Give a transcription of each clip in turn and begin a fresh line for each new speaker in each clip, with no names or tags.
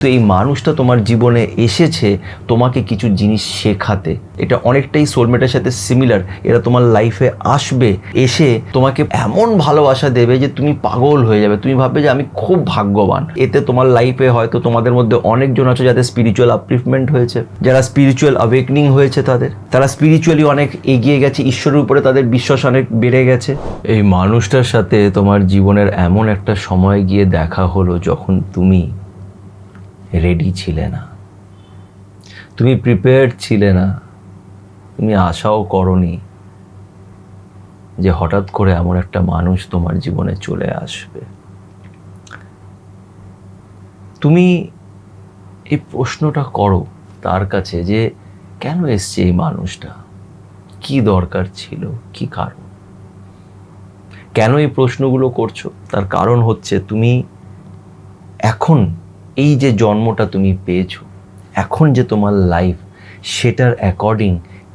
তো এই মানুষটা তোমার জীবনে এসেছে তোমাকে কিছু জিনিস শেখাতে। এটা অনেকটাই সোলমেটের সাথে সিমিলার। এরা তোমার লাইফে আসবে, এসে তোমাকে এমন ভালোবাসা দেবে যে তুমি পাগল হয়ে যাবে। তুমি ভাববে যে আমি খুব ভাগ্যবান। এতে তোমার লাইফে হয়তো তোমাদের মধ্যে অনেকজন আছে যাদের স্পিরিচুয়াল আপলিফমেন্ট হয়েছে, যারা স্পিরিচুয়াল অ্যাওয়েকনিং হয়েছে, তারা স্পিরিচুয়ালি অনেক এগিয়ে গেছে, ঈশ্বরের উপরে তাদের বিশ্বাস অনেক বেড়ে গেছে। এই মানুষটার সাথে তোমার জীবনের এমন একটা সময় গিয়ে দেখা হলো যখন তুমি রেডি ছিলে না, তুমি প্রিপেয়ার্ড ছিলে না, তুমি আশাও করনি যে হঠাৎ করে এমন একটা মানুষ তোমার জীবনে চলে আসবে। তুমি এই প্রশ্নটা করো তার কাছে যে কেন এসছে এই মানুষটা, কি দরকার ছিল, কি কারণ। কেন এই প্রশ্নগুলো করছো? তার কারণ হচ্ছে তুমি এখন এই যে জন্মটা তুমি পেয়েছো, এখন যে তোমার লাইফ, সেটার অ্যাকর্ডিং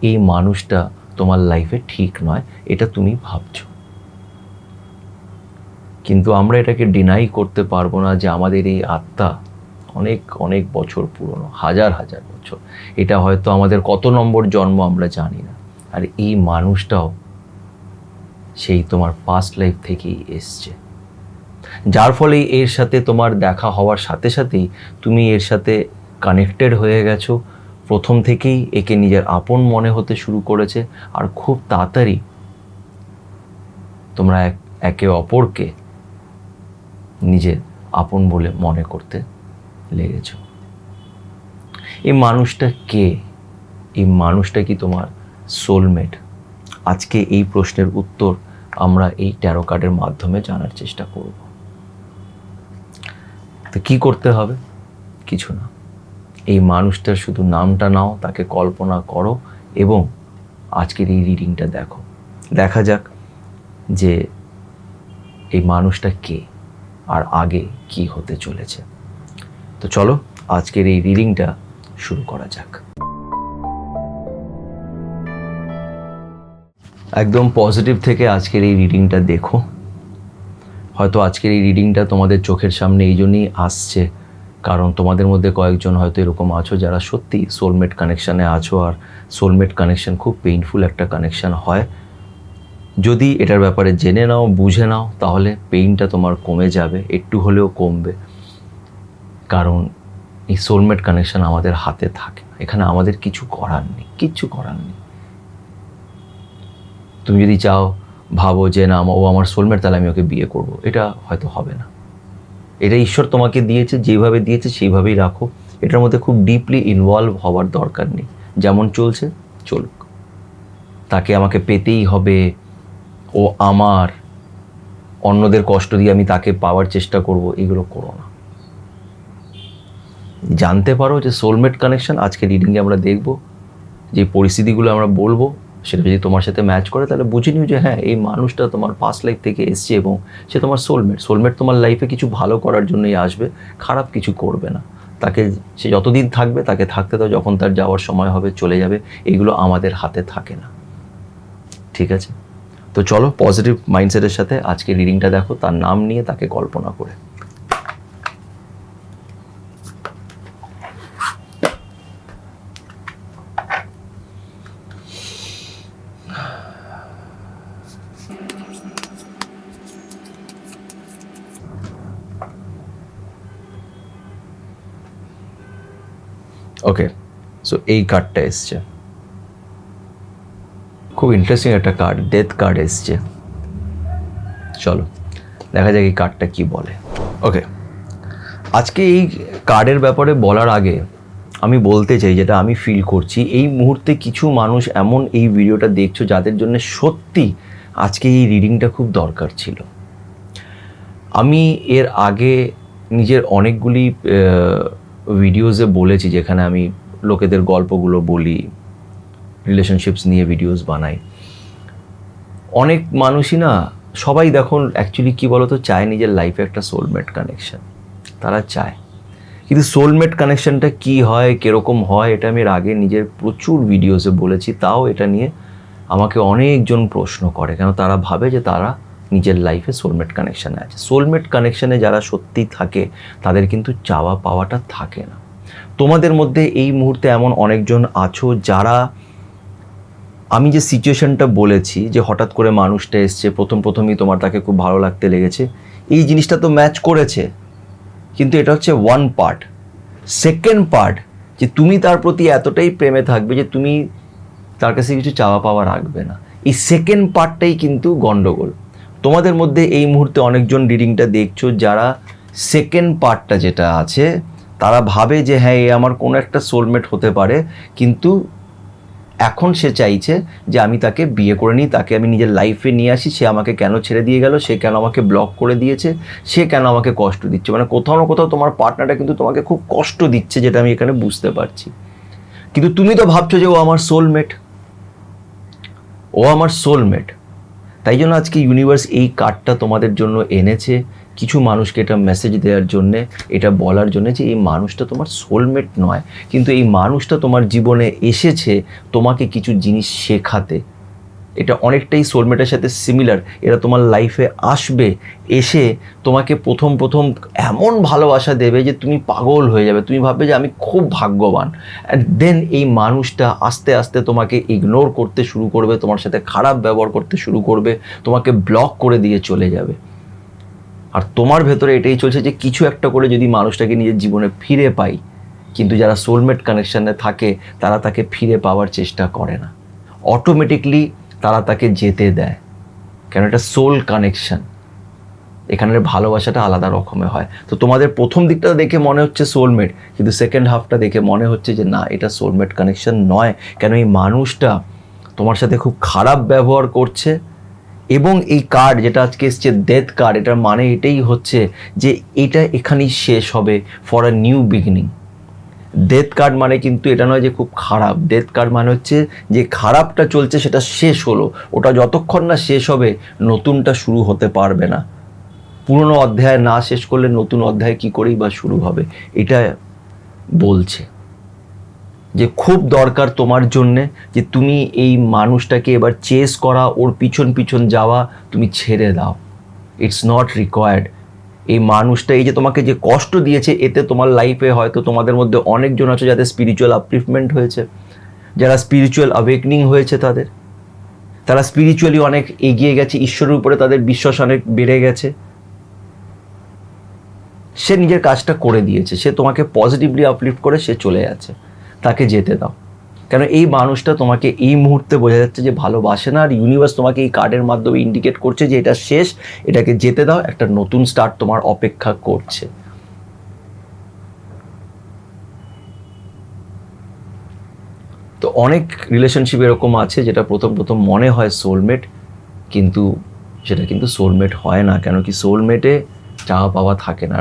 এই মানুষটা তোমার লাইফে ঠিক নয়, এটা তুমি ভাবছো। কিন্তু আমরা এটাকে ডিনাই করতে পারবো না যে আমাদের এই আত্মা অনেক অনেক বছর পুরনো, হাজার হাজার বছর। এটা হয়তো আমাদের কত নম্বর জন্ম আমরা জানি না। আর এই মানুষটাও সেই তোমার পাস্ট লাইফ থেকেই এসছে, যার ফলে এর সাথে তোমার দেখা হওয়ার সাথে সাথেই তুমি এর সাথে কানেক্টেড হয়ে গেছো। প্রথম থেকেই একে নিজের আপন মনে হতে শুরু করেছে, আর খুব তাড়াতাড়ি তোমরা একে অপরকে নিজের আপন বলে মনে করতে লেগেছ। এই মানুষটা কে? এই মানুষটা কি তোমার সোলমেট? আজকে এই প্রশ্নের উত্তর আমরা এই ট্যারো কার্ডের মাধ্যমে জানার চেষ্টা করব। তো কী করতে হবে? কিছু না, এই মানুষটার শুধু নামটা নাও, তাকে কল্পনা করো এবং আজকের এই রিডিংটা দেখো। দেখা যাক যে এই মানুষটা কে আর আগে কি হতে চলেছে। তো চলো আজকের এই রিডিংটা শুরু করা যাক। একদম পজিটিভ থেকে আজকের এই রিডিংটা দেখো। হয়তো আজকের এই রিডিংটা তোমাদের চোখের সামনে এই জন্যই আসছে কারণ তোমাদের মধ্যে কয়েকজন হয়তো এরকম আছো যারা সত্যি সোলমেট কানেকশানে আছো, আর সোলমেট কানেকশান খুব পেইনফুল একটা কানেকশান হয়। যদি এটার ব্যাপারে জেনে নাও, বুঝে নাও, তাহলে পেইনটা তোমার কমে যাবে, একটু হলেও কমবে। কারণ এই সোলমেট কানেকশান আমাদের হাতে থাকে না, এখানে আমাদের কিছু করার নেই, কিচ্ছু করার নেই। তুমি যদি চাও, ভাবো যে না ও আমার সোলমেট, তাহলে আমি ওকে বিয়ে করব, এটা হয়তো হবে না। এটা ঈশ্বর তোমাকে দিয়েছে, যেভাবে দিয়েছে সেইভাবেই রাখো। এটার মধ্যে খুব ডিপলি ইনভলভ হওয়ার দরকার নেই। যেমন চলছে চলুক, তাকে আমাকে পেতেই হবে, ও আমার, অন্যদের কষ্ট দিয়ে আমি তাকে পাওয়ার চেষ্টা করব, এগুলো করো না। জানতে পারো যে সোলমেট কানেকশন আজকে রিডিংয়ে আমরা দেখব, যে পরিস্থিতিগুলো আমরা বলবো সেটা যদি তোমার সাথে ম্যাচ করে তাহলে বুঝে নিও যে হ্যাঁ, এই মানুষটা তোমার পাস্ট লাইফ থেকে এসছে এবং সে তোমার সোলমেট তোমার লাইফে কিছু ভালো করার জন্যই আসবে, খারাপ কিছু করবে না। তাকে সে যতদিন থাকবে তাকে থাকতে দাও, যখন তার যাওয়ার সময় হবে চলে যাবে। এগুলো আমাদের হাতে থাকে না, ঠিক আছে? তো চলো পজিটিভ মাইন্ডসেটের সাথে আজকে রিডিংটা দেখো, তার নাম নিয়ে, তাকে কল্পনা করে। ওকে, সো এই কার্ডটা এসছে, খুব ইন্টারেস্টিং একটা কার্ড, ডেথ কার্ড এসছে। চলো দেখা যাক এই কার্ডটা কি বলে। ওকে, আজকে এই কার্ডের ব্যাপারে বলার আগে আমি বলতে চাই যেটা আমি ফিল করছি। এই মুহূর্তে কিছু মানুষ এমন এই ভিডিওটা দেখছো যাদের জন্য সত্যি আজকে এই রিডিংটা খুব দরকার ছিল। আমি এর আগে নিজের অনেকগুলি ভিডিওসে বলেছি যেখানে আমি লোকেদের গল্পগুলো বলি, রিলেশনশিপস নিয়ে ভিডিওস বানাই। অনেক মানুষই না, সবাই দেখুন অ্যাকচুয়ালি কী বলতো, চায় নিজের লাইফে একটা সোলমেট কানেকশন, তারা চায়। কিন্তু সোলমেট কানেকশনটা কী হয়, কীরকম হয়, এটা আমি এর আগে নিজের প্রচুর ভিডিওসে বলেছি। তাও এটা নিয়ে আমাকে অনেকজন প্রশ্ন করে, কেন তারা ভাবে যে তারা নিজের লাইফে সোলমেট কানেকশানে আছে। সোলমেট কানেকশানে যারা সত্যি থাকে তাদের কিন্তু চাওয়া পাওয়াটা থাকে না। তোমাদের মধ্যে এই মুহূর্তে এমন অনেকজন আছো যারা, আমি যে সিচুয়েশনটা বলেছি যে হঠাৎ করে মানুষটা এসছে, প্রথমই তোমার তাকে খুব ভালো লাগতে লেগেছে, এই জিনিসটা তো ম্যাচ করেছে, কিন্তু এটা হচ্ছে ওয়ান পার্ট। সেকেন্ড পার্ট, যে তুমি তার প্রতি এতটাই প্রেমে থাকবে যে তুমি তার কাছে কিছু চাওয়া পাওয়া রাখবে না, এই সেকেন্ড পার্টটাই কিন্তু গন্ডগোল। তোমাদের মধ্যে এই মুহূর্তে অনেকজন রিডিংটা দেখছো যারা সেকেন্ড পার্টটা যেটা আছে, তারা ভাবে যে হ্যাঁ এ আমার কোনো একটা সোলমেট হতে পারে, কিন্তু এখন সে চাইছে যে আমি তাকে বিয়ে করে নিই, তাকে আমি নিজের লাইফে নিয়ে আসি, সে আমাকে কেন ছেড়ে দিয়ে গেল, সে কেন আমাকে ব্লক করে দিয়েছে, সে কেন আমাকে কষ্ট দিচ্ছে। মানে কোথাও না কোথাও তোমার পার্টনারটা কিন্তু তোমাকে খুব কষ্ট দিচ্ছে, যেটা আমি এখানে বুঝতে পারছি। কিন্তু তুমি তো ভাবছো যে ও আমার সোলমেট, ও আমার সোলমেট। তাই জন্য আজকে ইউনিভার্স এই কার্ডটা তোমাদের জন্য এনেছে, কিছু মানুষকে এটা মেসেজ দেওয়ার জন্যে, এটা বলার জন্য যে এই মানুষটা তোমার সোলমেট নয়, কিন্তু এই মানুষটা তোমার জীবনে এসেছে তোমাকে কিছু জিনিস শেখাতে। এটা অনেকটাই সোলমেটের সাথে সিমিলার। এরা তোমার লাইফে আসবে, এসে তোমাকে প্রথম এমন ভালোবাসা দেবে যে তুমি পাগল হয়ে যাবে, তুমি ভাববে যে আমি খুব ভাগ্যবান। অ্যান্ড দেন এই মানুষটা আস্তে আস্তে তোমাকে ইগনোর করতে শুরু করবে, তোমার সাথে খারাপ ব্যবহার করতে শুরু করবে, তোমাকে ব্লক করে দিয়ে চলে যাবে। আর তোমার ভেতরে এটাই চলছে যে কিছু একটা করে যদি মানুষটাকে নিজের জীবনে ফিরে পাই, কিন্তু যারা সোলমেট কানেকশানে থাকে তারা তাকে ফিরে পাওয়ার চেষ্টা করে না, অটোমেটিকলি তারা তাকে যেতে দেয়। কেন? এটা সোল কানেকশন, এখানের ভালোবাসাটা আলাদা রকমের হয়। তো তোমাদের প্রথম দিকটা দেখে মনে হচ্ছে সোলমেট, কিন্তু সেকেন্ড হাফটা দেখে মনে হচ্ছে যে না, এটা সোলমেট কানেকশন নয়। কেন? এই মানুষটা তোমার সাথে খুব খারাপ ব্যবহার করছে। এবং এই কার্ড যেটা আজকে এসছে ডেথ কার্ড, এটার মানে এটাই হচ্ছে যে এটা এখানেই শেষ হবে, for a new beginning. Death card মানে কিন্তু এটা নয় যে খুব খারাপ, ডেথ কার্ড মানে হচ্ছে যে খারাপটা চলছে সেটা শেষ হলো, ওটা যতক্ষণ না শেষ হবে নতুনটা শুরু হতে পারবে না। পুরনো অধ্যায় না শেষ করলে নতুন অধ্যায় কি করেই বা শুরু হবে। এটা বলছে যে খুব দরকার তোমার জন্যে যে তুমি এই মানুষটাকে এবার চেস করা, ওর পিছন যাওয়া তুমি ছেড়ে দাও। It's not required. এই মানুষটা এই যে তোমাকে যে কষ্ট দিয়েছে, এতে তোমার লাইফে হয়তো তোমাদের মধ্যে অনেকজন আছে যাদের স্পিরিচুয়াল আপলিফমেন্ট হয়েছে, যারা স্পিরিচুয়াল অ্যাওয়েকনিং হয়েছে, তারা স্পিরিচুয়ালি অনেক এগিয়ে গেছে, ঈশ্বরের উপরে তাদের বিশ্বাস অনেক বেড়ে গেছে। সে নিজের কাজটা করে দিয়েছে, সে তোমাকে পজিটিভলি আপলিফট করে সে চলে যাচ্ছে, তাকে যেতে দাও। কেন? এই মানুষটা তোমাকে এই মুহূর্তে বোঝা যাচ্ছে যে ভালোবাসে না, আর ইউনিভার্স তোমাকে এই কার্ডের মাধ্যমে ইন্ডিকেট করছে যে এটা শেষ, এটাকে যেতে দাও, একটা নতুন স্টার্ট তোমার অপেক্ষা করছে। তো অনেক রিলেশনশিপ এরকম আছে যেটা প্রথম মনে হয় সোলমেট, কিন্তু সেটা কিন্তু সোলমেট হয় না। কেন কি? সোলমেটে চাওয়া পাওয়া থাকে না।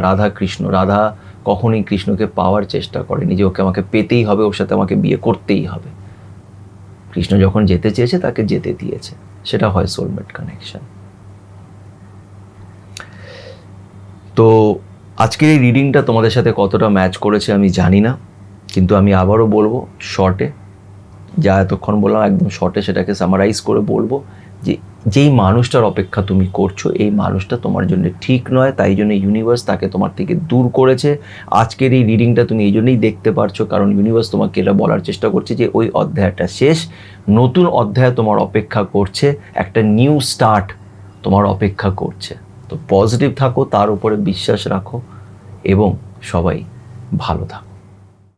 রাধা কখনই কৃষ্ণকে পাওয়ার চেষ্টা করেনি যে ওকে আমাকে পেতেই হবে, ওর সাথে আমাকে বিয়ে করতেই হবে। কৃষ্ণ যখন যেতে চেয়েছে তাকে যেতে দিয়েছে, সেটা হয় সোলমেট কানেকশন। তো আজকের এই রিডিংটা তোমাদের সাথে কতটা ম্যাচ করেছে আমি জানি না, কিন্তু আমি আবারও বলবো শর্টে, যা এতক্ষণ বললাম একদম শর্টে সেটাকে সামারাইজ করে বলবো যে যেই মানুষটার অপেক্ষা তুমি করছো, এই মানুষটা তোমার জন্য ঠিক নয়, তাই জন্য ইউনিভার্স তাকে তোমার থেকে দূর করেছে। আজকের এই রিডিংটা তুমি এই জন্যই দেখতে পারছো, কারণ ইউনিভার্স তোমাকে এটা বলার চেষ্টা করছে যে ওই অধ্যায়টা শেষ, নতুন অধ্যায় তোমার অপেক্ষা করছে, একটা নিউ স্টার্ট তোমার অপেক্ষা করছে। তো পজিটিভ থাকো, তার উপরে বিশ্বাস রাখো এবং সবাই ভালো থাকো।